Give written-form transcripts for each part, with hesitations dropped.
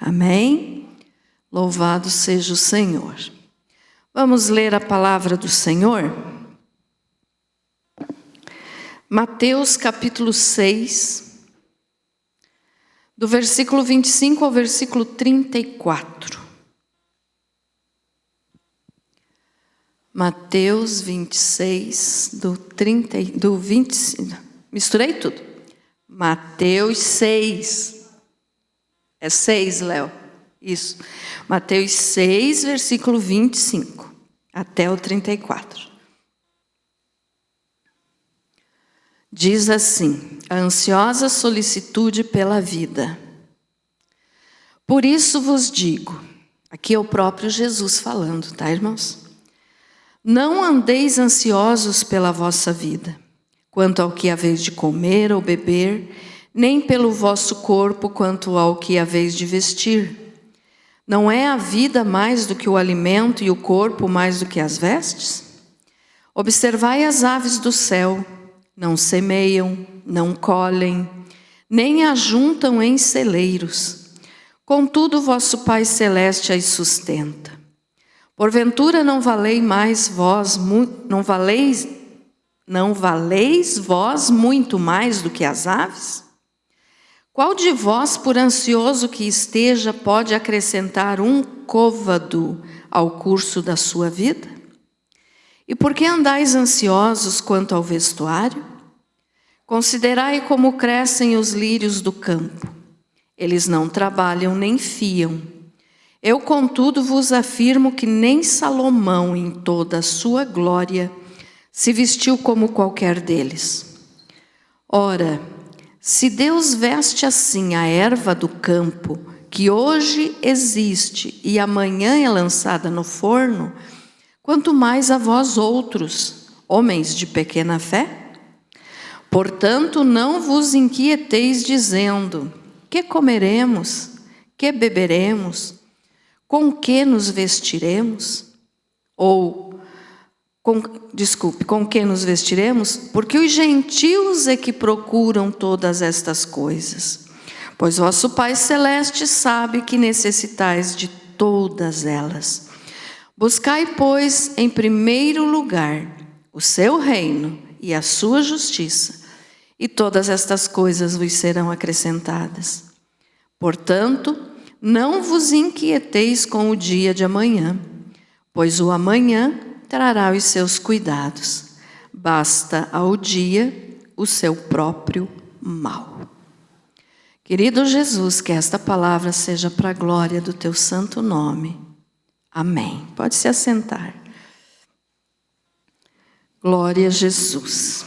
Amém? Louvado seja o Senhor. Vamos ler a palavra do Senhor? Mateus capítulo 6, do versículo 25 ao versículo 34. Mateus 26, misturei tudo. Mateus 6. É 6, Léo. Isso. Mateus 6, versículo 25, até o 34. Diz assim: a ansiosa solicitude pela vida. Por isso vos digo, aqui é o próprio Jesus falando, tá, irmãos? Não andeis ansiosos pela vossa vida, quanto ao que haveis de comer ou beber, nem pelo vosso corpo, quanto ao que haveis de vestir. Não é a vida mais do que o alimento e o corpo mais do que as vestes? Observai as aves do céu, não semeiam, não colhem, nem ajuntam em celeiros. Contudo, vosso Pai Celeste as sustenta. Porventura não valeis vós muito mais do que as aves? Qual de vós, por ansioso que esteja, pode acrescentar um côvado ao curso da sua vida? E por que andais ansiosos quanto ao vestuário? Considerai como crescem os lírios do campo. Eles não trabalham nem fiam. Eu, contudo, vos afirmo que nem Salomão, em toda a sua glória, se vestiu como qualquer deles. Ora, se Deus veste assim a erva do campo, que hoje existe e amanhã é lançada no forno, quanto mais a vós outros, homens de pequena fé? Portanto, não vos inquieteis dizendo: que comeremos? Que beberemos? Com que nos vestiremos? Com que nos vestiremos? Porque os gentios é que procuram todas estas coisas. Pois vosso Pai Celeste sabe que necessitais de todas elas. Buscai, pois, em primeiro lugar o seu reino e a sua justiça, e todas estas coisas vos serão acrescentadas. Portanto, não vos inquieteis com o dia de amanhã, pois o amanhã trará os seus cuidados. Basta ao dia o seu próprio mal. Querido Jesus, que esta palavra seja para a glória do teu santo nome. Amém. Pode se assentar. Glória a Jesus.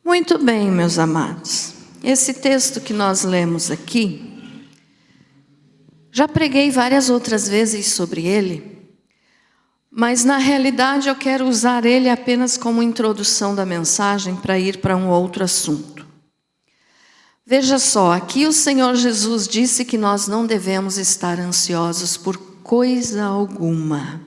Muito bem, meus amados. Esse texto que nós lemos aqui, já preguei várias outras vezes sobre ele, mas na realidade eu quero usar ele apenas como introdução da mensagem para ir para um outro assunto. Veja só, aqui o Senhor Jesus disse que nós não devemos estar ansiosos por coisa alguma.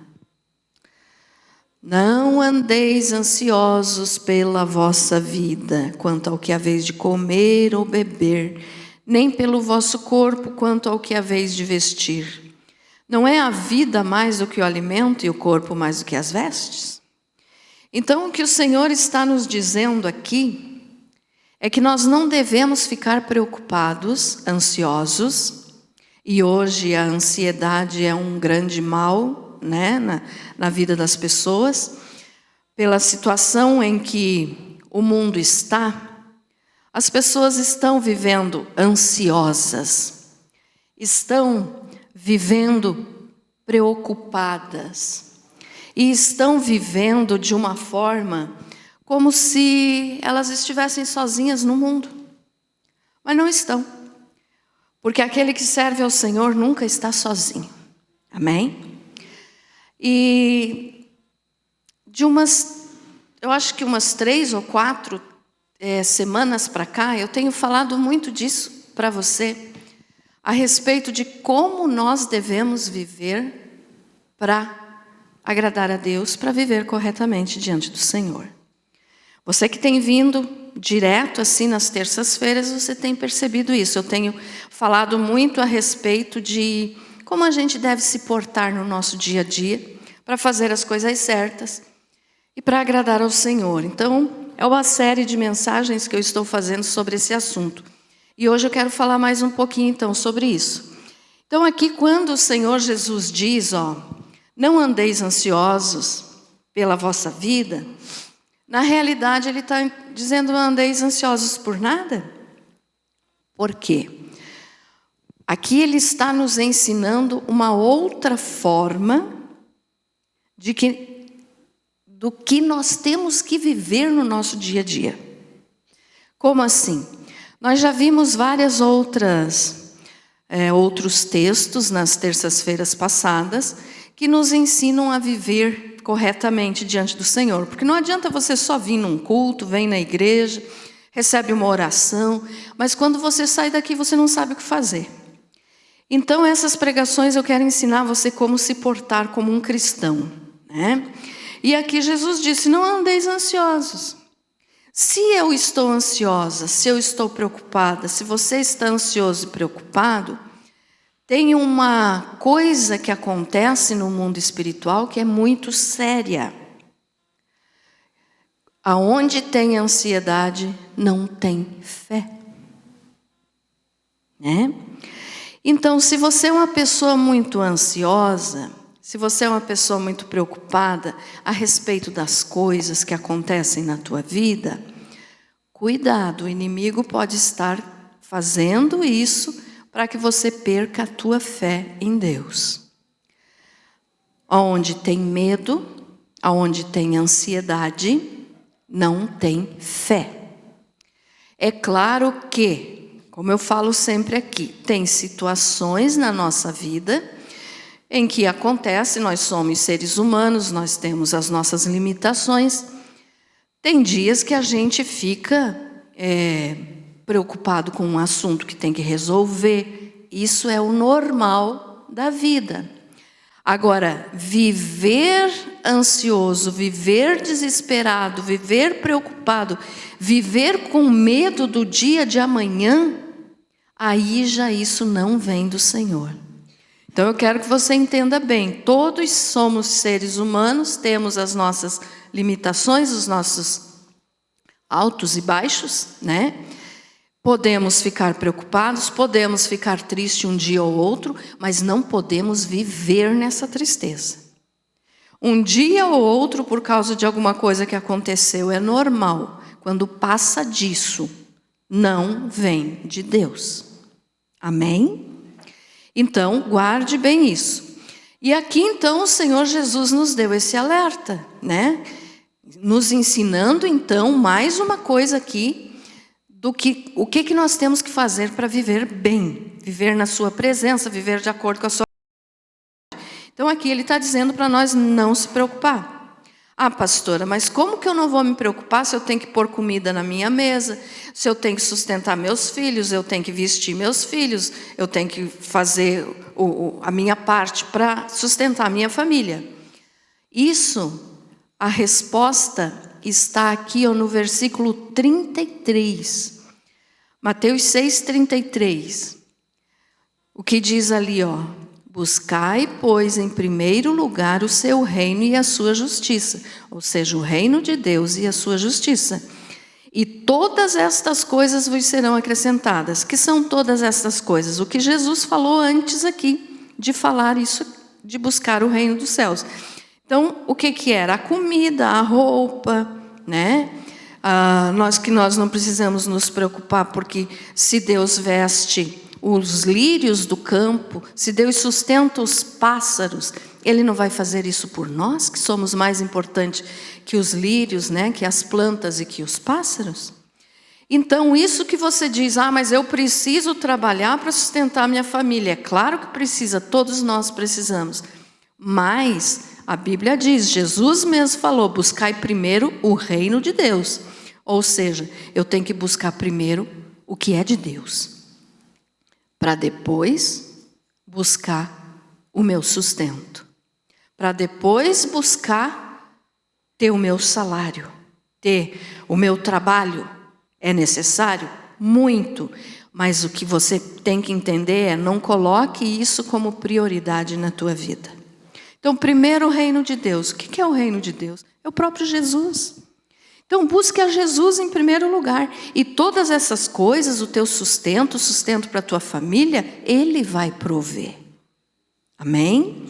Não andeis ansiosos pela vossa vida, quanto ao que haveis de comer ou beber, nem pelo vosso corpo, quanto ao que haveis de vestir. Não é a vida mais do que o alimento e o corpo mais do que as vestes? Então, o que o Senhor está nos dizendo aqui é que nós não devemos ficar preocupados, ansiosos, e hoje a ansiedade é um grande mal, né, na vida das pessoas, pela situação em que o mundo está. As pessoas estão vivendo ansiosas, estão vivendo preocupadas e estão vivendo de uma forma como se elas estivessem sozinhas no mundo. Mas não estão, porque aquele que serve ao Senhor nunca está sozinho. Amém? E eu acho que umas 3 ou 4 semanas para cá, eu tenho falado muito disso para você, a respeito de como nós devemos viver para agradar a Deus, para viver corretamente diante do Senhor. Você que tem vindo direto assim nas terças-feiras, você tem percebido isso. Eu tenho falado muito a respeito de como a gente deve se portar no nosso dia a dia para fazer as coisas certas e para agradar ao Senhor. Então, é uma série de mensagens que eu estou fazendo sobre esse assunto. E hoje eu quero falar mais um pouquinho então sobre isso. Então aqui quando o Senhor Jesus diz, não andeis ansiosos pela vossa vida, na realidade ele está dizendo não andeis ansiosos por nada. Por quê? Aqui ele está nos ensinando uma outra forma do que nós temos que viver no nosso dia a dia. Como assim? Nós já vimos várias outros textos nas terças-feiras passadas que nos ensinam a viver corretamente diante do Senhor. Porque não adianta você só vir num culto, vem na igreja, recebe uma oração, mas quando você sai daqui você não sabe o que fazer. Então essas pregações eu quero ensinar você como se portar como um cristão, né? E aqui Jesus disse, não andeis ansiosos. Se eu estou ansiosa, se eu estou preocupada, se você está ansioso e preocupado, tem uma coisa que acontece no mundo espiritual que é muito séria. Aonde tem ansiedade, não tem fé. Né? Então, se você é uma pessoa muito ansiosa, se você é uma pessoa muito preocupada a respeito das coisas que acontecem na tua vida, cuidado, o inimigo pode estar fazendo isso para que você perca a tua fé em Deus. Onde tem medo, onde tem ansiedade, não tem fé. É claro que, como eu falo sempre aqui, tem situações na nossa vida em que acontece, nós somos seres humanos, nós temos as nossas limitações. Tem dias que a gente fica preocupado com um assunto que tem que resolver. Isso é o normal da vida. Agora, viver ansioso, viver desesperado, viver preocupado, viver com medo do dia de amanhã, aí já isso não vem do Senhor. Então eu quero que você entenda bem, todos somos seres humanos, temos as nossas limitações, os nossos altos e baixos, né? Podemos ficar preocupados, podemos ficar tristes um dia ou outro, mas não podemos viver nessa tristeza. Um dia ou outro, por causa de alguma coisa que aconteceu, é normal. Quando passa disso, não vem de Deus. Amém? Então, guarde bem isso. E aqui, então, o Senhor Jesus nos deu esse alerta, né? Nos ensinando, então, mais uma coisa aqui, o que nós temos que fazer para viver bem, viver na sua presença, viver de acordo com a sua vontade. Então aqui ele está dizendo para nós não se preocupar. Ah, pastora, mas como que eu não vou me preocupar se eu tenho que pôr comida na minha mesa, se eu tenho que sustentar meus filhos, eu tenho que vestir meus filhos, eu tenho que fazer a minha parte para sustentar a minha família? Isso, a resposta está aqui no versículo 33. Mateus 6:33. O que diz ali, buscai, pois, em primeiro lugar o seu reino e a sua justiça. Ou seja, o reino de Deus e a sua justiça. E todas estas coisas vos serão acrescentadas. Que são todas estas coisas? O que Jesus falou antes aqui, de falar isso, de buscar o reino dos céus. Então, o que era? A comida, a roupa, né? Nós não precisamos nos preocupar, porque se Deus veste os lírios do campo, se Deus sustenta os pássaros, Ele não vai fazer isso por nós, que somos mais importantes que os lírios, né? Que as plantas e que os pássaros? Então, isso que você diz, mas eu preciso trabalhar para sustentar a minha família. É claro que precisa, todos nós precisamos. Mas a Bíblia diz, Jesus mesmo falou, buscai primeiro o reino de Deus. Ou seja, eu tenho que buscar primeiro o que é de Deus, para depois buscar o meu sustento, para depois buscar ter o meu salário, ter o meu trabalho, É necessário? Muito. Mas o que você tem que entender é: não coloque isso como prioridade na tua vida. Então, primeiro o reino de Deus. O que é o reino de Deus? É o próprio Jesus. Então, busque a Jesus em primeiro lugar. E todas essas coisas, o teu sustento, o sustento para a tua família, Ele vai prover. Amém?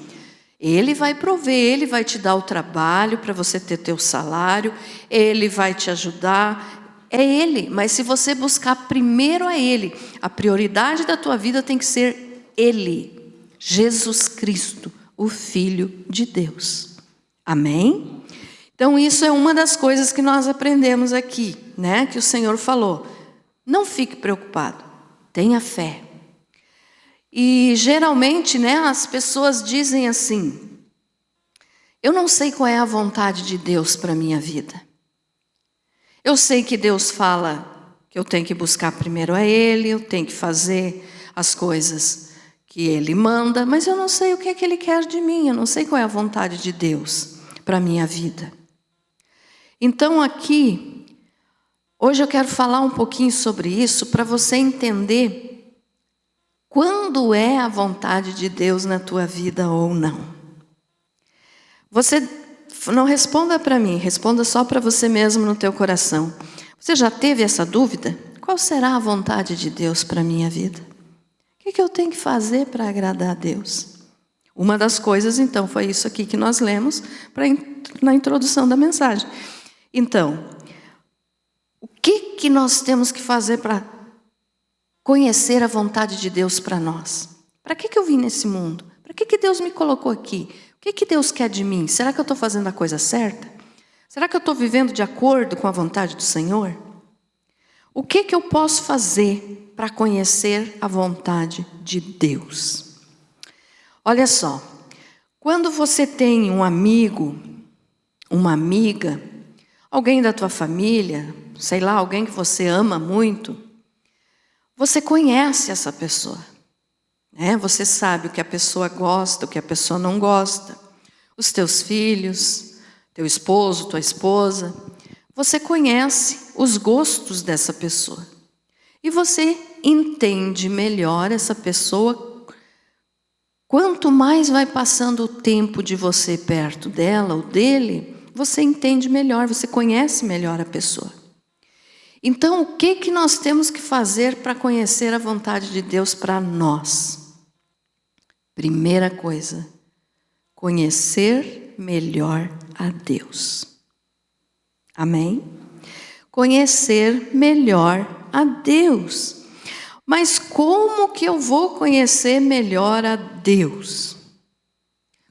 Ele vai prover, Ele vai te dar o trabalho para você ter teu salário, Ele vai te ajudar, é Ele. Mas se você buscar primeiro a Ele, a prioridade da tua vida tem que ser Ele, Jesus Cristo, o Filho de Deus. Amém? Então isso é uma das coisas que nós aprendemos aqui, né? Que o Senhor falou. Não fique preocupado, tenha fé. E geralmente, né, as pessoas dizem assim: eu não sei qual é a vontade de Deus para a minha vida. Eu sei que Deus fala que eu tenho que buscar primeiro a Ele, eu tenho que fazer as coisas que Ele manda, mas eu não sei o que é que Ele quer de mim, eu não sei qual é a vontade de Deus para a minha vida. Então aqui, hoje eu quero falar um pouquinho sobre isso para você entender quando é a vontade de Deus na tua vida ou não. Você não responda para mim, responda só para você mesmo no teu coração. Você já teve essa dúvida? Qual será a vontade de Deus para a minha vida? O que eu tenho que fazer para agradar a Deus? Uma das coisas, então, foi isso aqui que nós lemos na introdução da mensagem. Então, o que nós temos que fazer para conhecer a vontade de Deus para nós? Para que eu vim nesse mundo? Para que Deus me colocou aqui? O que Deus quer de mim? Será que eu estou fazendo a coisa certa? Será que eu estou vivendo de acordo com a vontade do Senhor? O que eu posso fazer para conhecer a vontade de Deus? Olha só, quando você tem um amigo, uma amiga, alguém da tua família, sei lá, alguém que você ama muito, você conhece essa pessoa, né? Você sabe o que a pessoa gosta, o que a pessoa não gosta, os teus filhos, teu esposo, tua esposa. Você conhece os gostos dessa pessoa e você entende melhor essa pessoa. Quanto mais vai passando o tempo de você perto dela ou dele, você entende melhor, você conhece melhor a pessoa. Então, o que nós temos que fazer para conhecer a vontade de Deus para nós? Primeira coisa, conhecer melhor a Deus. Amém? Conhecer melhor a Deus. Mas como que eu vou conhecer melhor a Deus?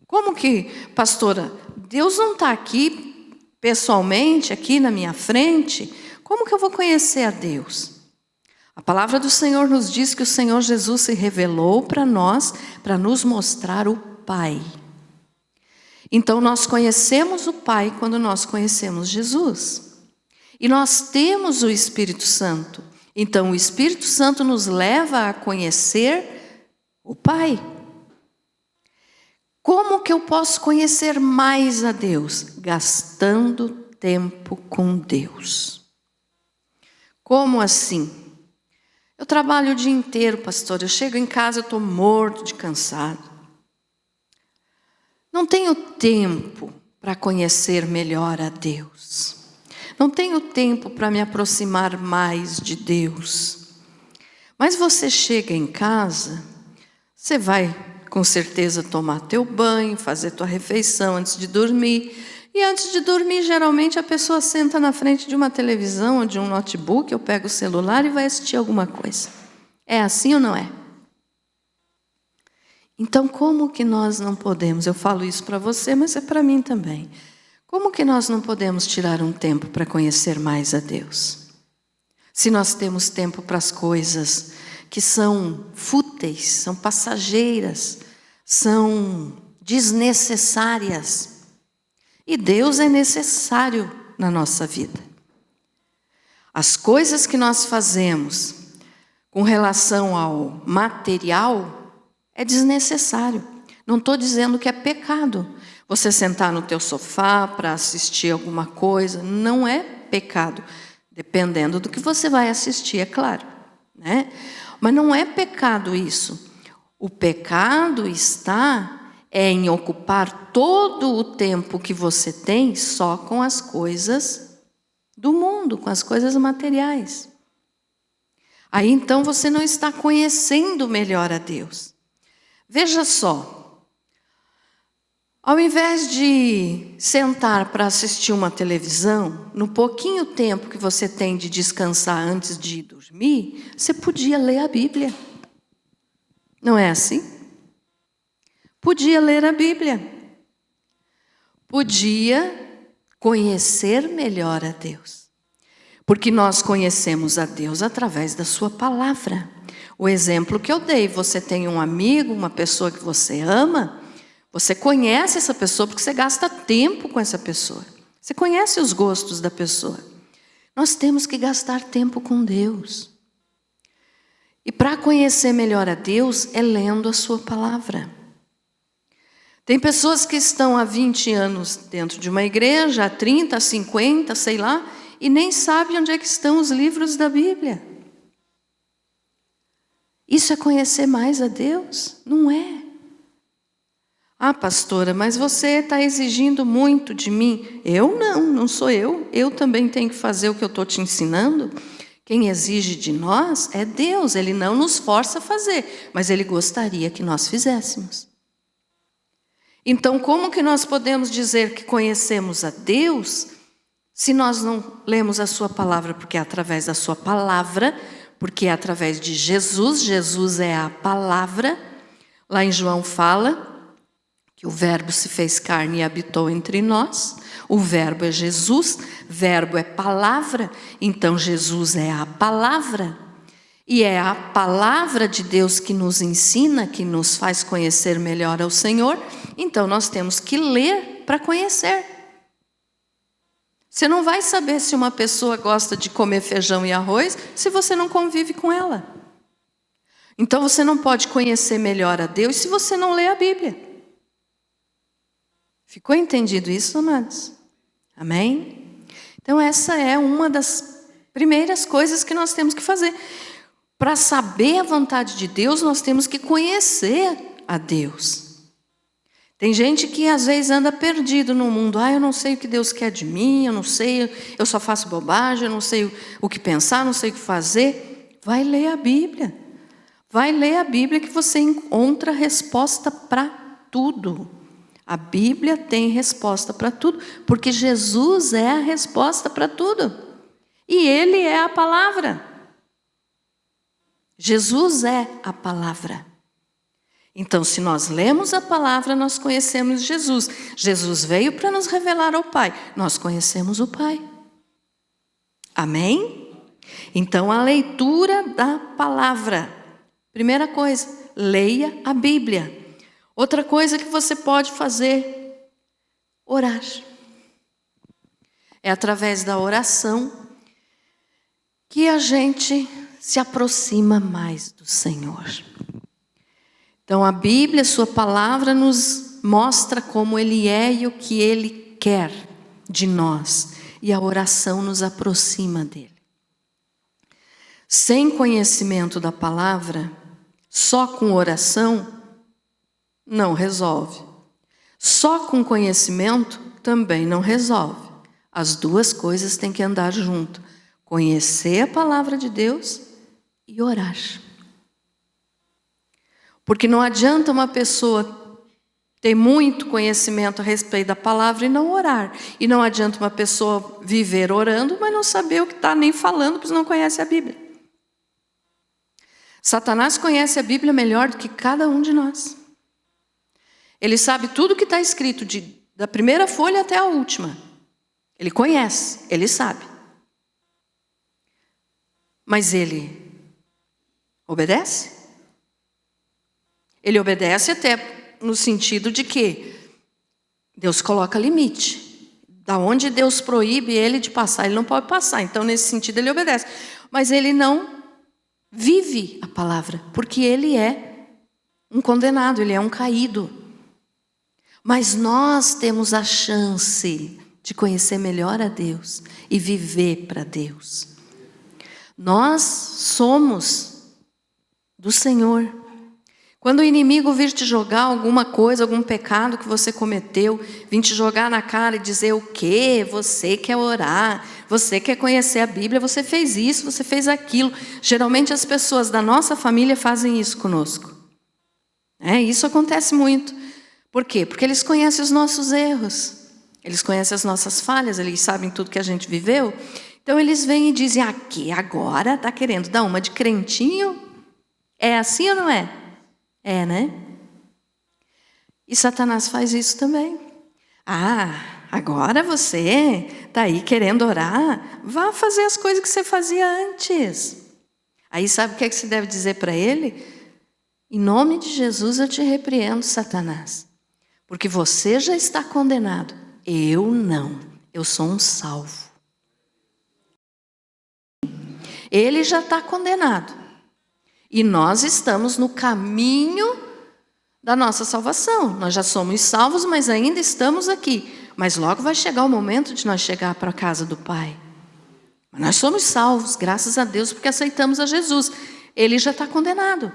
Como que, pastora, Deus não está aqui pessoalmente, aqui na minha frente? Como que eu vou conhecer a Deus? A palavra do Senhor nos diz que o Senhor Jesus se revelou para nós, para nos mostrar o Pai. Então nós conhecemos o Pai quando nós conhecemos Jesus. E nós temos o Espírito Santo. Então o Espírito Santo nos leva a conhecer o Pai. Como que eu posso conhecer mais a Deus? Gastando tempo com Deus. Como assim? Eu trabalho o dia inteiro, pastor. Eu chego em casa, eu estou morto de cansado. Não tenho tempo para conhecer melhor a Deus. Não tenho tempo para me aproximar mais de Deus. Mas você chega em casa, você vai com certeza tomar teu banho, fazer tua refeição antes de dormir. E antes de dormir, geralmente a pessoa senta na frente de uma televisão ou de um notebook, ou pega o celular e vai assistir alguma coisa. É assim ou não é? Então, como que nós não podemos? Eu falo isso para você, mas é para mim também. Como que nós não podemos tirar um tempo para conhecer mais a Deus? Se nós temos tempo para as coisas que são fúteis, são passageiras, são desnecessárias. E Deus é necessário na nossa vida. As coisas que nós fazemos com relação ao material é desnecessário. Não estou dizendo que é pecado. Você sentar no teu sofá para assistir alguma coisa, não é pecado. Dependendo do que você vai assistir, é claro, né? Mas não é pecado isso. O pecado está em ocupar todo o tempo que você tem só com as coisas do mundo, com as coisas materiais. Aí então você não está conhecendo melhor a Deus. Veja só, ao invés de sentar para assistir uma televisão, no pouquinho tempo que você tem de descansar antes de ir dormir, você podia ler a Bíblia. Não é assim? Podia ler a Bíblia. Podia conhecer melhor a Deus. Porque nós conhecemos a Deus através da sua palavra. O exemplo que eu dei, você tem um amigo, uma pessoa que você ama, você conhece essa pessoa porque você gasta tempo com essa pessoa. Você conhece os gostos da pessoa. Nós temos que gastar tempo com Deus. E para conhecer melhor a Deus é lendo a sua palavra. Tem pessoas que estão há 20 anos dentro de uma igreja, há 30, 50, sei lá, e nem sabem onde é que estão os livros da Bíblia. Isso é conhecer mais a Deus? Não é. Ah, pastora, mas você está exigindo muito de mim. Eu não sou eu. Eu também tenho que fazer o que eu estou te ensinando. Quem exige de nós é Deus. Ele não nos força a fazer, mas Ele gostaria que nós fizéssemos. Então, como que nós podemos dizer que conhecemos a Deus se nós não lemos a sua palavra? Porque é através da sua palavra, porque é através de Jesus. Jesus é a palavra. Lá em João fala que o verbo se fez carne e habitou entre nós. O verbo é Jesus, verbo é palavra, então Jesus é a palavra. E é a palavra de Deus que nos ensina, que nos faz conhecer melhor ao Senhor. Então nós temos que ler para conhecer. Você não vai saber se uma pessoa gosta de comer feijão e arroz se você não convive com ela. Então você não pode conhecer melhor a Deus se você não lê a Bíblia. Ficou entendido isso, amados? Amém? Então essa é uma das primeiras coisas que nós temos que fazer. Para saber a vontade de Deus, nós temos que conhecer a Deus. Tem gente que às vezes anda perdido no mundo. Eu não sei o que Deus quer de mim, eu não sei, eu só faço bobagem, eu não sei o que pensar, não sei o que fazer. Vai ler a Bíblia. Vai ler a Bíblia que você encontra resposta para tudo. A Bíblia tem resposta para tudo, porque Jesus é a resposta para tudo. E Ele é a palavra. Jesus é a palavra. Então, se nós lemos a palavra, nós conhecemos Jesus. Jesus veio para nos revelar ao Pai. Nós conhecemos o Pai. Amém? Então, a leitura da palavra. Primeira coisa, leia a Bíblia. Outra coisa que você pode fazer, orar. É através da oração que a gente se aproxima mais do Senhor. Então a Bíblia, sua palavra, nos mostra como Ele é e o que Ele quer de nós. E a oração nos aproxima dEle. Sem conhecimento da palavra, só com oração, não resolve. Só com conhecimento também não resolve. As duas coisas têm que andar junto. Conhecer a palavra de Deus e orar. Porque não adianta uma pessoa ter muito conhecimento a respeito da palavra e não orar. E não adianta uma pessoa viver orando, mas não saber o que está nem falando, porque não conhece a Bíblia. Satanás conhece a Bíblia melhor do que cada um de nós. Ele sabe tudo o que está escrito, da primeira folha até a última. Ele conhece, ele sabe. Mas ele obedece? Ele obedece até no sentido de que Deus coloca limite. Da onde Deus proíbe ele de passar, ele não pode passar. Então, nesse sentido, ele obedece. Mas ele não vive a palavra, porque ele é um condenado, ele é um caído. Mas nós temos a chance de conhecer melhor a Deus e viver para Deus. Nós somos do Senhor. Quando o inimigo vir te jogar alguma coisa, algum pecado que você cometeu, vir te jogar na cara e dizer o quê? Você quer orar, você quer conhecer a Bíblia, você fez isso, você fez aquilo. Geralmente as pessoas da nossa família fazem isso conosco. Isso acontece muito. Por quê? Porque eles conhecem os nossos erros, eles conhecem as nossas falhas, eles sabem tudo que a gente viveu. Então eles vêm e dizem, aqui, agora está querendo dar uma de crentinho? É assim ou não é? É, né? E Satanás faz isso também. Agora você está aí querendo orar, vá fazer as coisas que você fazia antes. Aí sabe o que é que você deve dizer para ele? Em nome de Jesus eu te repreendo, Satanás. Porque você já está condenado. Eu não. Eu sou um salvo. Ele já está condenado. E nós estamos no caminho da nossa salvação. Nós já somos salvos, mas ainda estamos aqui. Mas logo vai chegar o momento de nós chegar para a casa do Pai. Mas nós somos salvos, graças a Deus, porque aceitamos a Jesus. Ele já está condenado.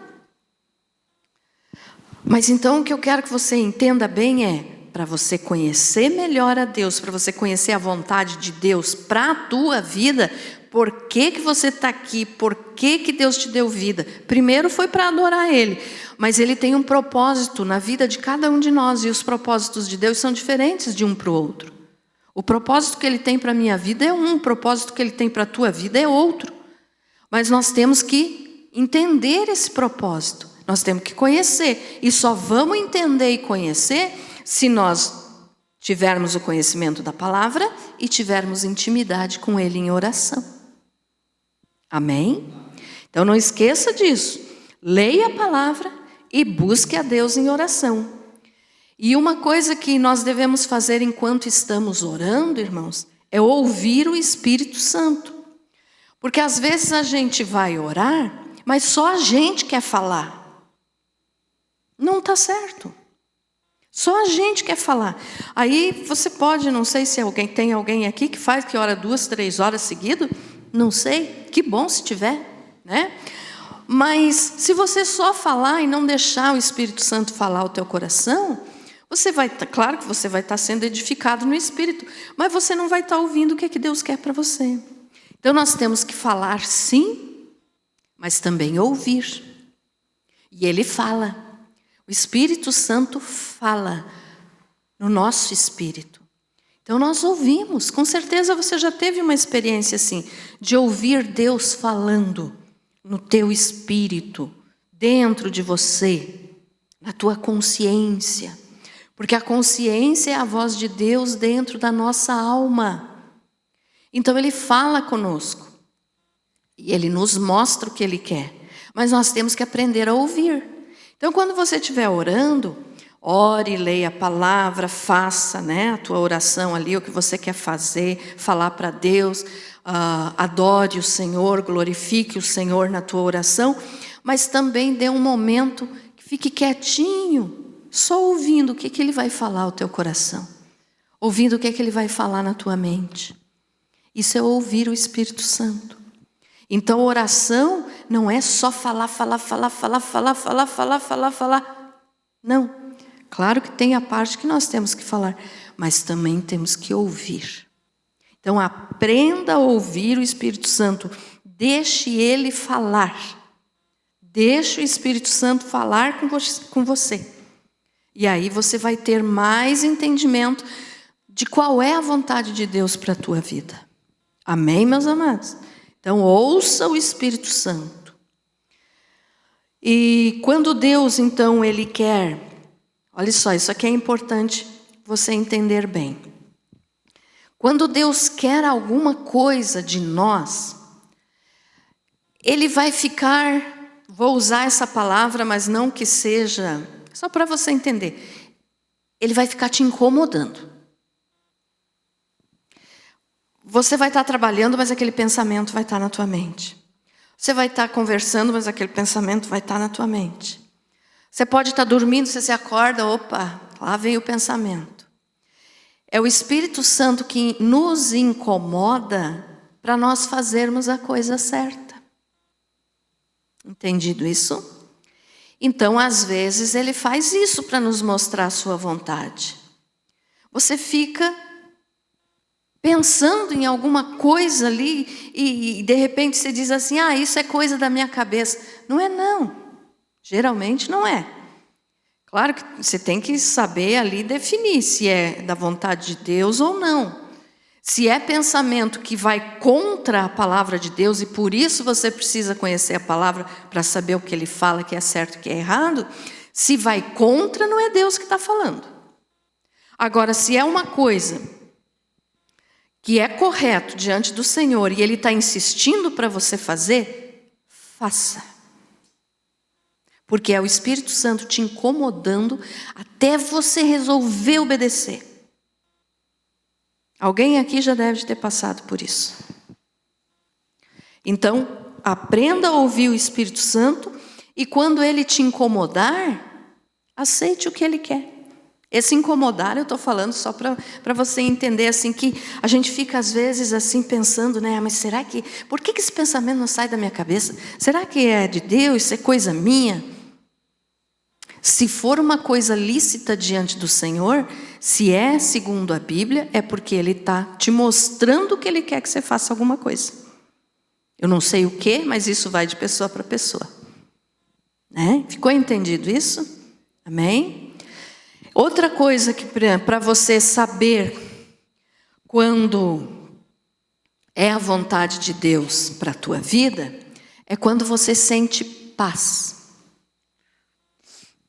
Mas então o que eu quero que você entenda bem é, para você conhecer melhor a Deus, para você conhecer a vontade de Deus para a tua vida, por que você está aqui, por que Deus te deu vida? Primeiro foi para adorar Ele, mas Ele tem um propósito na vida de cada um de nós, e os propósitos de Deus são diferentes de um para o outro. O propósito que Ele tem para a minha vida é um, o propósito que Ele tem para a tua vida é outro. Mas nós temos que entender esse propósito, nós temos que conhecer, e só vamos entender e conhecer se nós tivermos o conhecimento da palavra e tivermos intimidade com Ele em oração. Amém? Então não esqueça disso. Leia a palavra e busque a Deus em oração. E uma coisa que nós devemos fazer enquanto estamos orando, irmãos, é ouvir o Espírito Santo. Porque às vezes a gente vai orar, mas só a gente quer falar. Não está certo. Só a gente quer falar. Aí você pode, não sei se tem alguém aqui que ora 2, 3 horas seguidas. Não sei, que bom se tiver, né? Mas se você só falar e não deixar o Espírito Santo falar o teu coração, claro que você vai estar sendo edificado no Espírito, mas você não vai estar ouvindo o que Deus quer para você. Então nós temos que falar sim, mas também ouvir. E Ele fala. O Espírito Santo fala no nosso espírito. Então nós ouvimos, com certeza você já teve uma experiência assim, de ouvir Deus falando no teu espírito, dentro de você, na tua consciência. Porque a consciência é a voz de Deus dentro da nossa alma. Então Ele fala conosco. E Ele nos mostra o que Ele quer. Mas nós temos que aprender a ouvir. Então quando você estiver orando, ore, leia a palavra, faça, a tua oração ali, o que você quer fazer, falar para Deus, adore o Senhor, glorifique o Senhor na tua oração, mas também dê um momento que fique quietinho, só ouvindo o que Ele vai falar ao teu coração, ouvindo o que Ele vai falar na tua mente. Isso é ouvir o Espírito Santo. Então oração não é só falar. Não. Claro que tem a parte que nós temos que falar, mas também temos que ouvir. Então aprenda a ouvir o Espírito Santo. Deixe Ele falar. Deixe o Espírito Santo falar com você. E aí você vai ter mais entendimento de qual é a vontade de Deus para a tua vida. Amém, meus amados? Então ouça o Espírito Santo. E quando Deus, então, Ele quer... Olha só, isso aqui é importante você entender bem. Quando Deus quer alguma coisa de nós, Ele vai ficar, vou usar essa palavra, mas não que seja, só para você entender, Ele vai ficar te incomodando. Você vai estar trabalhando, mas aquele pensamento vai estar na tua mente. Você vai estar conversando, mas aquele pensamento vai estar na tua mente. Você pode estar dormindo, você se acorda, opa, lá vem o pensamento. É o Espírito Santo que nos incomoda para nós fazermos a coisa certa. Entendido isso? Então, às vezes, ele faz isso para nos mostrar a sua vontade. Você fica pensando em alguma coisa ali e de repente você diz assim, isso é coisa da minha cabeça. Não é não, geralmente não é. Claro que você tem que saber ali definir se é da vontade de Deus ou não. Se é pensamento que vai contra a palavra de Deus e por isso você precisa conhecer a palavra para saber o que ele fala, que é certo e que é errado, se vai contra, não é Deus que está falando. Agora, se é uma coisa que é correto diante do Senhor e Ele está insistindo para você fazer, faça. Porque é o Espírito Santo te incomodando até você resolver obedecer. Alguém aqui já deve ter passado por isso. Então, aprenda a ouvir o Espírito Santo e quando Ele te incomodar, aceite o que Ele quer. Esse incomodar, eu estou falando só para você entender assim que a gente fica às vezes assim pensando, né? Mas será que, por que esse pensamento não sai da minha cabeça? Será que é de Deus? Isso é coisa minha? Se for uma coisa lícita diante do Senhor, se é segundo a Bíblia, é porque Ele está te mostrando que Ele quer que você faça alguma coisa. Eu não sei o que, mas isso vai de pessoa para pessoa. Né? Ficou entendido isso? Amém? Outra coisa que para você saber quando é a vontade de Deus para a tua vida, é quando você sente paz.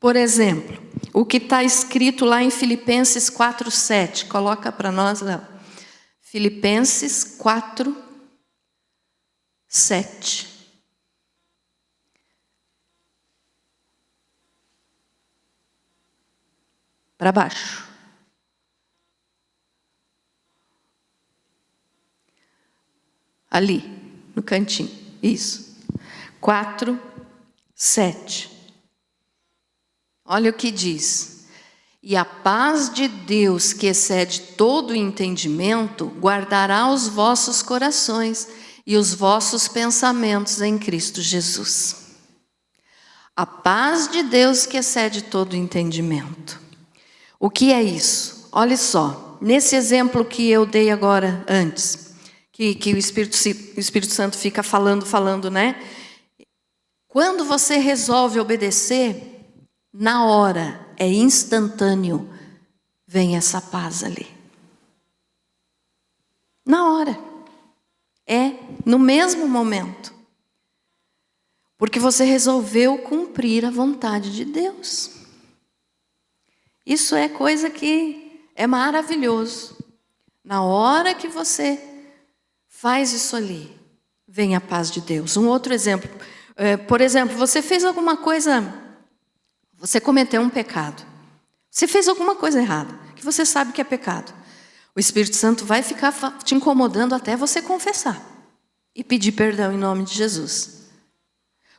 Por exemplo, o que está escrito lá em Filipenses 4:7, coloca para nós lá. Filipenses 4:7. Para baixo. Ali, no cantinho. Isso. 4:7. Olha o que diz. E a paz de Deus, que excede todo o entendimento, guardará os vossos corações e os vossos pensamentos em Cristo Jesus. A paz de Deus que excede todo o entendimento. O que é isso? Olha só, nesse exemplo que eu dei agora antes, que o Espírito Santo fica falando, né? Quando você resolve obedecer, na hora, é instantâneo, vem essa paz ali. Na hora. É no mesmo momento. Porque você resolveu cumprir a vontade de Deus. Isso é coisa que é maravilhoso. Na hora que você faz isso ali, vem a paz de Deus. Um outro exemplo. Por exemplo, você fez alguma coisa, você cometeu um pecado. Você fez alguma coisa errada, que você sabe que é pecado. O Espírito Santo vai ficar te incomodando até você confessar e pedir perdão em nome de Jesus.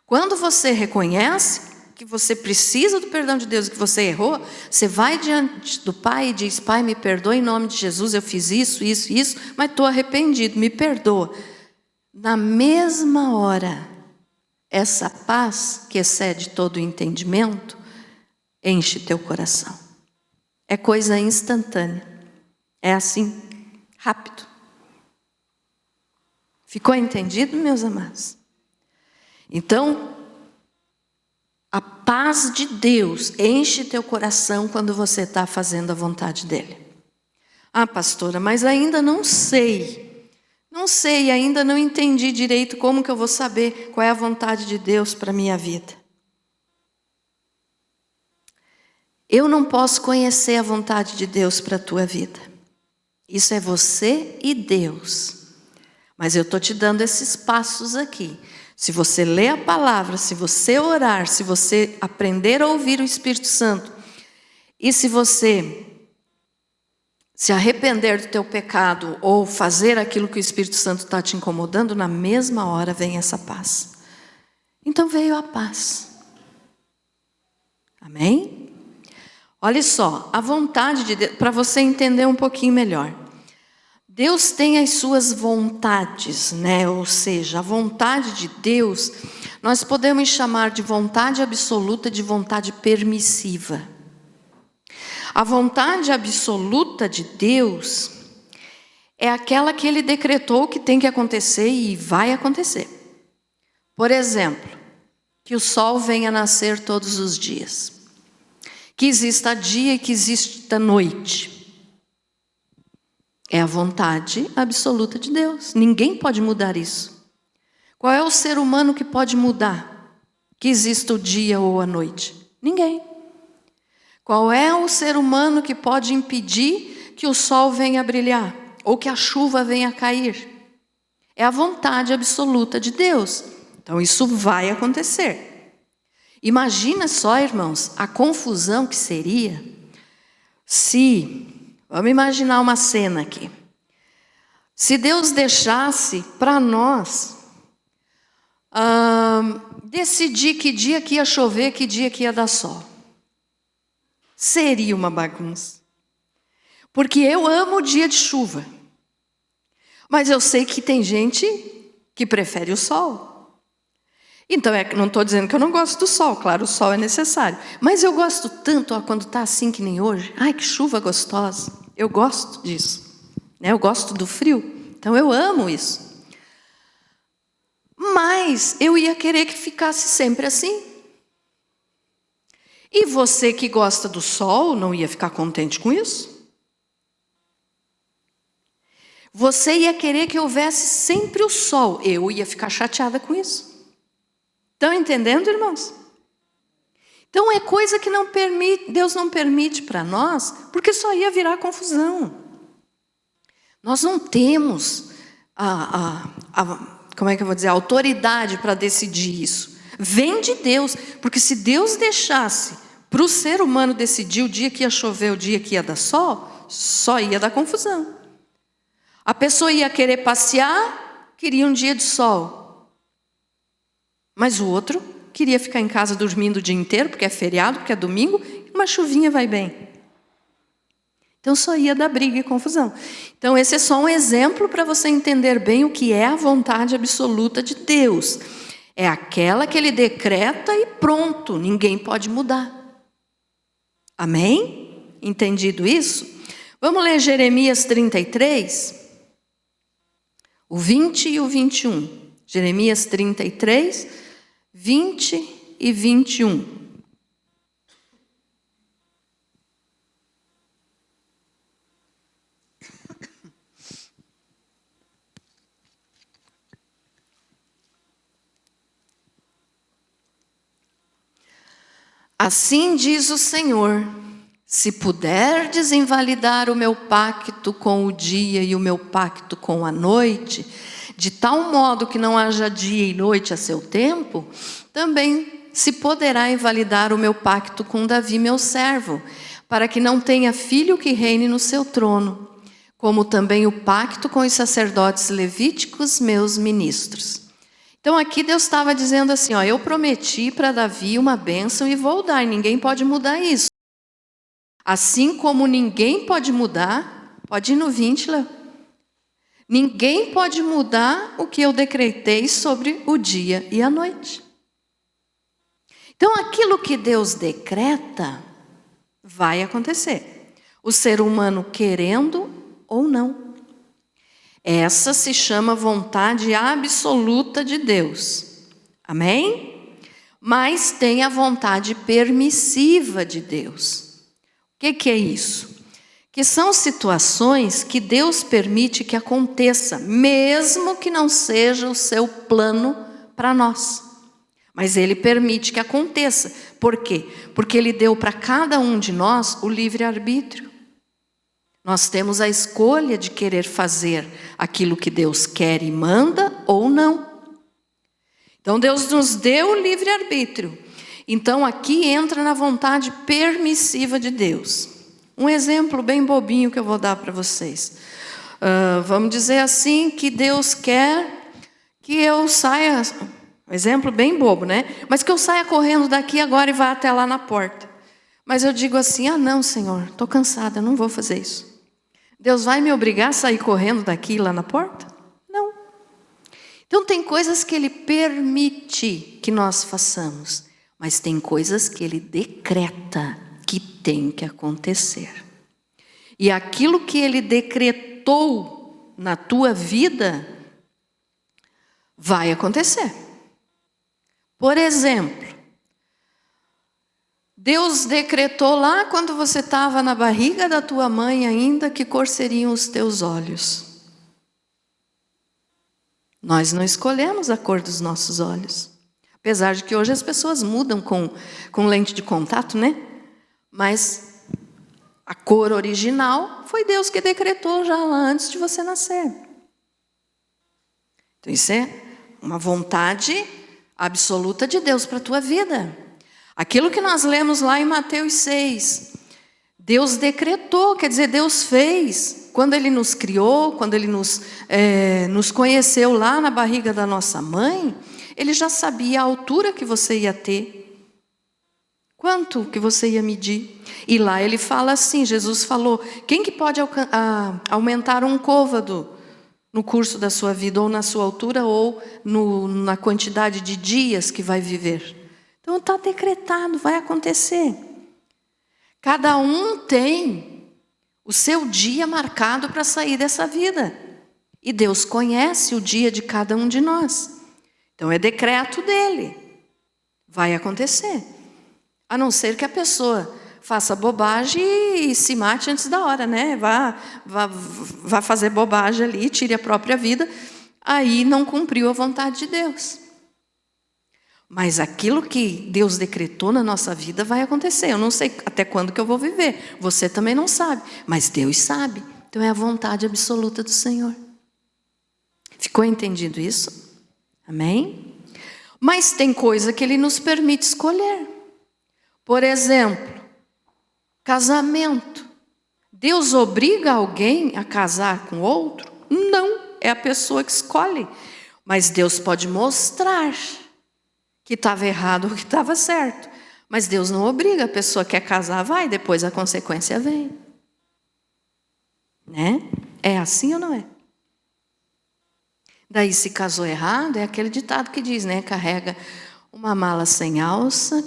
Quando você reconhece que você precisa do perdão de Deus, que você errou, você vai diante do Pai e diz, Pai, me perdoa em nome de Jesus, eu fiz isso, mas estou arrependido, me perdoa. Na mesma hora, essa paz que excede todo o entendimento, enche teu coração. É coisa instantânea. É assim, rápido. Ficou entendido, meus amados? Então, a paz de Deus enche teu coração quando você está fazendo a vontade dele. Ah, pastora, mas ainda não sei. Não sei, ainda não entendi direito como que eu vou saber qual é a vontade de Deus para a minha vida. Eu não posso conhecer a vontade de Deus para a tua vida. Isso é você e Deus. Mas eu estou te dando esses passos aqui. Se você ler a palavra, se você orar, se você aprender a ouvir o Espírito Santo, e se você se arrepender do teu pecado ou fazer aquilo que o Espírito Santo está te incomodando, na mesma hora vem essa paz. Então veio a paz. Amém? Olha só, a vontade de Deus, para você entender um pouquinho melhor. Deus tem as suas vontades, né? Ou seja, a vontade de Deus, nós podemos chamar de vontade absoluta, de vontade permissiva. A vontade absoluta de Deus é aquela que Ele decretou que tem que acontecer e vai acontecer. Por exemplo, que o sol venha nascer todos os dias. Que exista dia e que exista noite. É a vontade absoluta de Deus. Ninguém pode mudar isso. Qual é o ser humano que pode mudar que exista o dia ou a noite? Ninguém. Qual é o ser humano que pode impedir que o sol venha brilhar ou que a chuva venha cair? É a vontade absoluta de Deus. Então isso vai acontecer. Imagina só, irmãos, a confusão que seria se, vamos imaginar uma cena aqui, se Deus deixasse para nós decidir que dia que ia chover, que dia que ia dar sol. Seria uma bagunça. Porque eu amo o dia de chuva, mas eu sei que tem gente que prefere o sol. Então, não estou dizendo que eu não gosto do sol, claro, o sol é necessário. Mas eu gosto tanto, quando está assim que nem hoje. Ai, que chuva gostosa. Eu gosto disso. Né? Eu gosto do frio. Então, eu amo isso. Mas eu ia querer que ficasse sempre assim. E você que gosta do sol, não ia ficar contente com isso? Você ia querer que houvesse sempre o sol. Eu ia ficar chateada com isso. Estão entendendo, irmãos? Então é coisa que não permite, Deus não permite para nós, porque só ia virar confusão. Nós não temos como é que eu vou dizer, a autoridade para decidir isso. Vem de Deus, porque se Deus deixasse para o ser humano decidir o dia que ia chover, o dia que ia dar sol, só ia dar confusão. A pessoa ia querer passear, queria um dia de sol. Mas o outro queria ficar em casa dormindo o dia inteiro, porque é feriado, porque é domingo, e uma chuvinha vai bem. Então só ia dar briga e confusão. Então esse é só um exemplo para você entender bem o que é a vontade absoluta de Deus. É aquela que Ele decreta e pronto, ninguém pode mudar. Amém? Entendido isso? Vamos ler Jeremias 33, o 20 e o 21. Jeremias 33, 20 e 21. Assim diz o Senhor: se puderdes invalidar o meu pacto com o dia e o meu pacto com a noite, de tal modo que não haja dia e noite a seu tempo, também se poderá invalidar o meu pacto com Davi, meu servo, para que não tenha filho que reine no seu trono, como também o pacto com os sacerdotes levíticos, meus ministros. Então aqui Deus estava dizendo assim, ó, eu prometi para Davi uma bênção e vou dar, ninguém pode mudar isso. Assim como ninguém pode mudar, pode ir no 20 lá. Ninguém pode mudar o que eu decretei sobre o dia e a noite. Então aquilo que Deus decreta vai acontecer. O ser humano querendo ou não. Essa se chama vontade absoluta de Deus. Amém? Mas tem a vontade permissiva de Deus. O que é isso? Que são situações que Deus permite que aconteça, mesmo que não seja o seu plano para nós. Mas Ele permite que aconteça. Por quê? Porque Ele deu para cada um de nós o livre-arbítrio. Nós temos a escolha de querer fazer aquilo que Deus quer e manda ou não. Então Deus nos deu o livre-arbítrio. Então aqui entra na vontade permissiva de Deus. Um exemplo bem bobinho que eu vou dar para vocês. Vamos dizer assim que Deus quer que eu saia, um exemplo bem bobo, né? Mas que eu saia correndo daqui agora e vá até lá na porta. Mas eu digo assim, não, Senhor, estou cansada, não vou fazer isso. Deus vai me obrigar a sair correndo daqui lá na porta? Não. Então tem coisas que Ele permite que nós façamos, mas tem coisas que Ele decreta que tem que acontecer. E aquilo que Ele decretou na tua vida vai acontecer. Por exemplo, Deus decretou lá quando você estava na barriga da tua mãe ainda que cor seriam os teus olhos. Nós não escolhemos a cor dos nossos olhos. Apesar de que hoje as pessoas mudam com lente de contato, né? Mas a cor original foi Deus que decretou já lá antes de você nascer. Então isso é uma vontade absoluta de Deus para a tua vida. Aquilo que nós lemos lá em Mateus 6, Deus decretou, quer dizer, Deus fez. Quando Ele nos criou, quando Ele nos conheceu lá na barriga da nossa mãe, Ele já sabia a altura que você ia ter, quanto que você ia medir. E lá Ele fala assim, Jesus falou, quem que pode aumentar um côvado no curso da sua vida, ou na sua altura, ou na quantidade de dias que vai viver? Então está decretado, vai acontecer. Cada um tem o seu dia marcado para sair dessa vida. E Deus conhece o dia de cada um de nós. Então é decreto dele. Vai acontecer. A não ser que a pessoa faça bobagem e se mate antes da hora, né? Vá fazer bobagem ali, tire a própria vida. Aí não cumpriu a vontade de Deus. Mas aquilo que Deus decretou na nossa vida vai acontecer. Eu não sei até quando que eu vou viver. Você também não sabe. Mas Deus sabe. Então é a vontade absoluta do Senhor. Ficou entendido isso? Amém? Mas tem coisa que Ele nos permite escolher. Por exemplo, casamento. Deus obriga alguém a casar com outro? Não. É a pessoa que escolhe. Mas Deus pode mostrar que estava errado ou que estava certo. Mas Deus não obriga, a pessoa quer casar, vai, depois a consequência vem. Né? É assim ou não é? Daí se casou errado, é aquele ditado que diz, né? Carrega uma mala sem alça,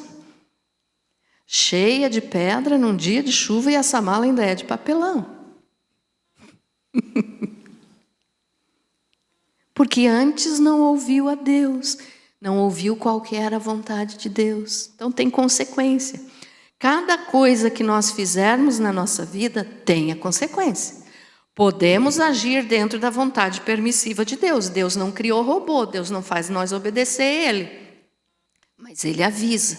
cheia de pedra num dia de chuva e essa mala ainda é de papelão. Porque antes não ouviu a Deus. Não ouviu qual que era a vontade de Deus. Então tem consequência. Cada coisa que nós fizermos na nossa vida tem a consequência. Podemos agir dentro da vontade permissiva de Deus. Deus não criou robô, Deus não faz nós obedecer a Ele. Mas Ele avisa.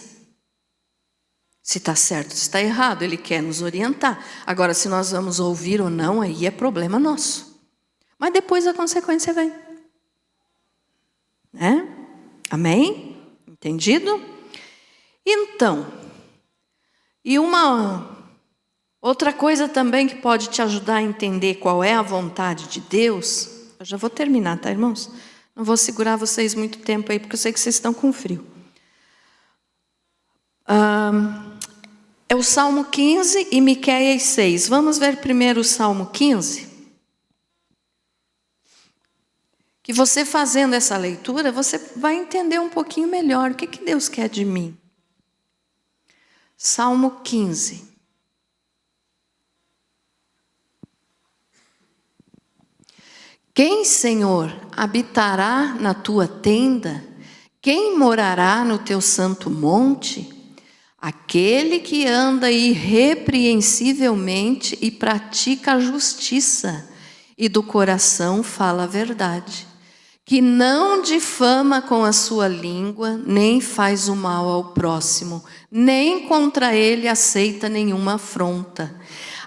Se está certo, se está errado, Ele quer nos orientar. Agora, se nós vamos ouvir ou não, aí é problema nosso. Mas depois a consequência vem. Né? Amém? Entendido? Então, e uma outra coisa também que pode te ajudar a entender qual é a vontade de Deus, eu já vou terminar, tá, irmãos? Não vou segurar vocês muito tempo aí, porque eu sei que vocês estão com frio. É o Salmo 15 e Miqueias 6. Vamos ver primeiro o Salmo 15? Que você fazendo essa leitura, você vai entender um pouquinho melhor o que Deus quer de mim. Salmo 15. Quem, Senhor, habitará na tua tenda? Quem morará no teu santo monte? Aquele que anda irrepreensivelmente e pratica a justiça, e do coração fala a verdade. Que não difama com a sua língua, nem faz o mal ao próximo, nem contra ele aceita nenhuma afronta.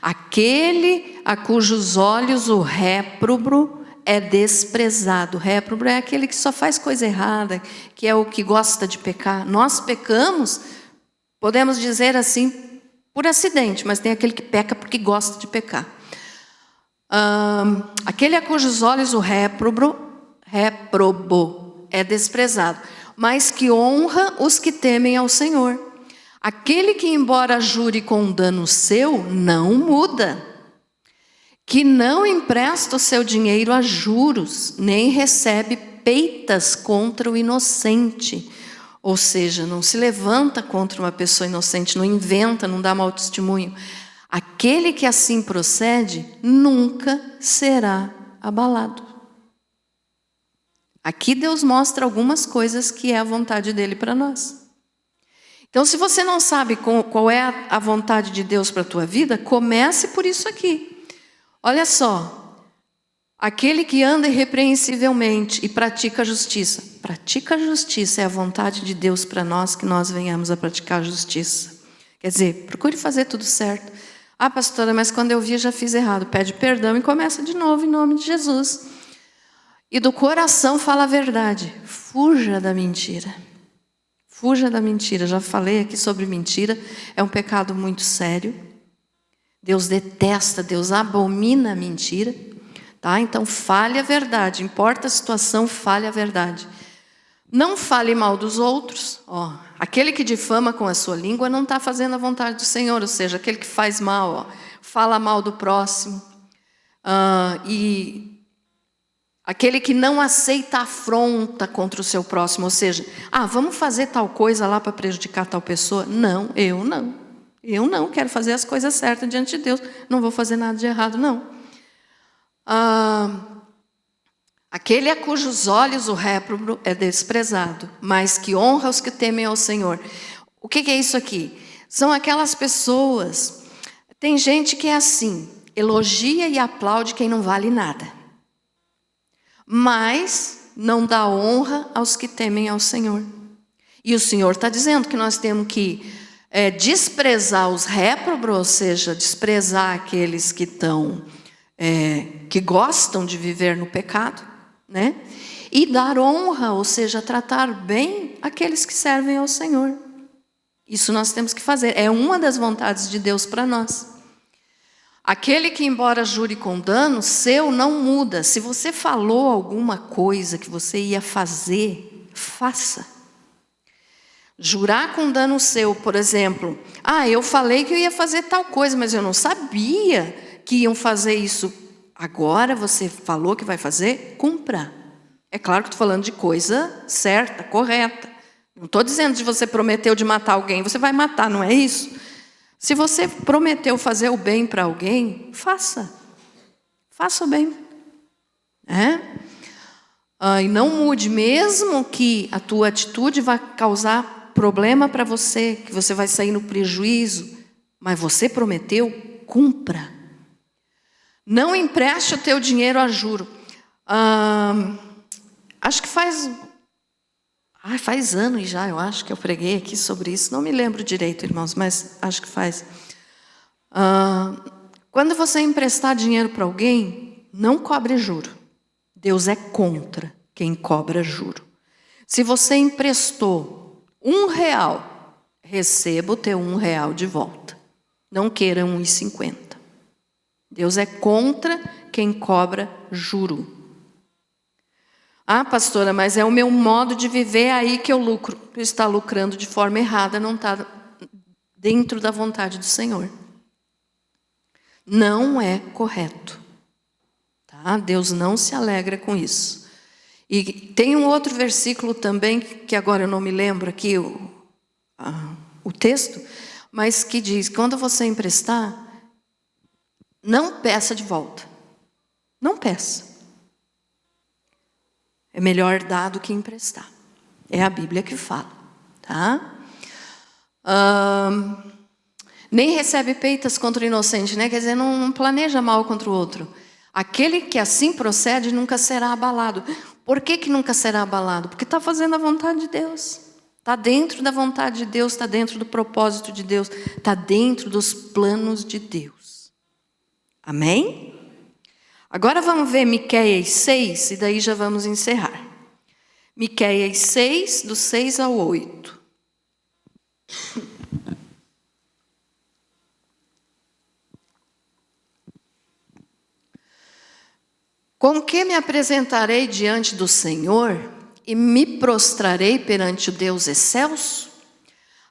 Aquele a cujos olhos o réprobo é desprezado. Réprobo é aquele que só faz coisa errada, que é o que gosta de pecar. Nós pecamos, podemos dizer assim, por acidente, mas tem aquele que peca porque gosta de pecar. Aquele a cujos olhos o réprobo é desprezado, mas que honra os que temem ao Senhor. Aquele que, embora jure com dano seu, não muda, que não empresta o seu dinheiro a juros, nem recebe peitas contra o inocente. Ou seja, não se levanta contra uma pessoa inocente, não inventa, não dá mau testemunho. Aquele que assim procede nunca será abalado. Aqui Deus mostra algumas coisas que é a vontade dele para nós. Então, se você não sabe qual é a vontade de Deus para a tua vida, comece por isso aqui. Olha só, aquele que anda irrepreensivelmente e pratica a justiça. Pratica a justiça é a vontade de Deus para nós, que nós venhamos a praticar a justiça. Quer dizer, procure fazer tudo certo. Ah, pastora, mas quando eu vi já fiz errado. Pede perdão e começa de novo em nome de Jesus. E do coração fala a verdade. Fuja da mentira. Fuja da mentira. Já falei aqui sobre mentira. É um pecado muito sério. Deus detesta, Deus abomina a mentira. Tá? Então fale a verdade. Importa a situação, fale a verdade. Não fale mal dos outros. Ó, aquele que difama com a sua língua não está fazendo a vontade do Senhor. Ou seja, aquele que faz mal, ó, fala mal do próximo. E aquele que não aceita afronta contra o seu próximo, ou seja, vamos fazer tal coisa lá para prejudicar tal pessoa? Não, eu não. Eu não quero fazer as coisas certas diante de Deus. Não vou fazer nada de errado, não. Aquele a cujos olhos o réprobo é desprezado, mas que honra os que temem ao Senhor. O que é isso aqui? São aquelas pessoas, tem gente que é assim, elogia e aplaude quem não vale nada, mas não dá honra aos que temem ao Senhor. E o Senhor está dizendo que nós temos que desprezar os réprobos, ou seja, desprezar aqueles que que gostam de viver no pecado, né? E dar honra, ou seja, tratar bem aqueles que servem ao Senhor. Isso nós temos que fazer, é uma das vontades de Deus para nós. Aquele que, embora jure com dano, seu não muda. Se você falou alguma coisa que você ia fazer, faça. Jurar com dano seu, por exemplo, eu falei que eu ia fazer tal coisa, mas eu não sabia que iam fazer isso. Agora você falou que vai fazer, cumpra. É claro que estou falando de coisa certa, correta. Não estou dizendo de você prometeu de matar alguém, você vai matar, não é isso? Se você prometeu fazer o bem para alguém, faça. Faça o bem. E não mude, mesmo que a tua atitude vá causar problema para você, que você vai sair no prejuízo, mas você prometeu, cumpra. Não empreste o teu dinheiro a juro. Acho que faz anos já, eu acho que eu preguei aqui sobre isso. Não me lembro direito, irmãos, mas acho que faz. Quando você emprestar dinheiro para alguém, não cobre juro. Deus é contra quem cobra juro. Se você emprestou R$1, receba o teu R$1 de volta. Não queira R$1,50. Deus é contra quem cobra juro. Pastora, mas é o meu modo de viver, aí que eu lucro. Está lucrando de forma errada, não está dentro da vontade do Senhor. Não é correto. Tá? Deus não se alegra com isso. E tem um outro versículo também, que agora eu não me lembro aqui o texto, mas que diz, quando você emprestar, não peça de volta. Não peça. É melhor dar do que emprestar. É a Bíblia que fala. Tá? Nem recebe peitas contra o inocente, né? Quer dizer, não planeja mal contra o outro. Aquele que assim procede nunca será abalado. Por que nunca será abalado? Porque está fazendo a vontade de Deus. Está dentro da vontade de Deus, está dentro do propósito de Deus, está dentro dos planos de Deus. Amém? Agora vamos ver Miqueias 6, e daí já vamos encerrar. Miqueias 6, do 6 ao 8. Com que me apresentarei diante do Senhor e me prostrarei perante o Deus excelso?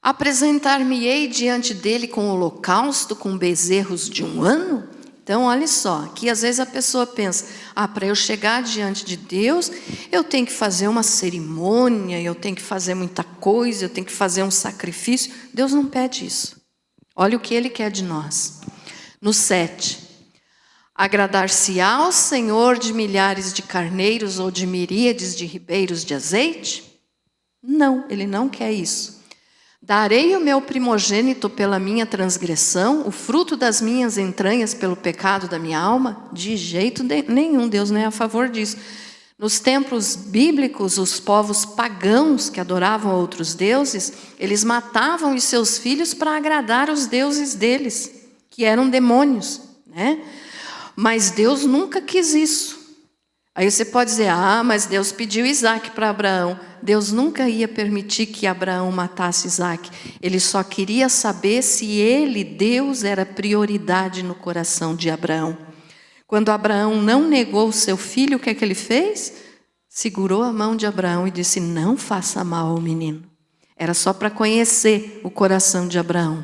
Apresentar-me-ei diante dele com holocausto, com bezerros de 1 ano? Então, olha só, aqui às vezes a pessoa pensa, para eu chegar diante de Deus, eu tenho que fazer uma cerimônia, eu tenho que fazer muita coisa, eu tenho que fazer um sacrifício. Deus não pede isso. Olha o que Ele quer de nós. No 7, agradar-se-á ao Senhor de milhares de carneiros ou de miríades de ribeiros de azeite? Não, Ele não quer isso. Darei o meu primogênito pela minha transgressão, o fruto das minhas entranhas pelo pecado da minha alma? De jeito nenhum, Deus não é a favor disso. Nos templos bíblicos, os povos pagãos que adoravam outros deuses, eles matavam os seus filhos para agradar os deuses deles, que eram demônios, né? Mas Deus nunca quis isso. Aí você pode dizer, mas Deus pediu Isaac para Abraão. Deus nunca ia permitir que Abraão matasse Isaac. Ele só queria saber se ele, Deus, era prioridade no coração de Abraão. Quando Abraão não negou o seu filho, o que é que ele fez? Segurou a mão de Abraão e disse, não faça mal ao menino. Era só para conhecer o coração de Abraão.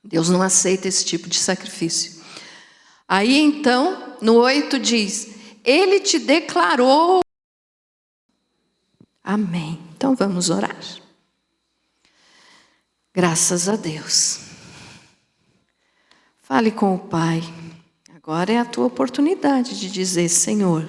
Deus não aceita esse tipo de sacrifício. Aí então, no 8 diz, Ele te declarou. Amém. Então vamos orar. Graças a Deus. Fale com o Pai. Agora é a tua oportunidade de dizer, Senhor,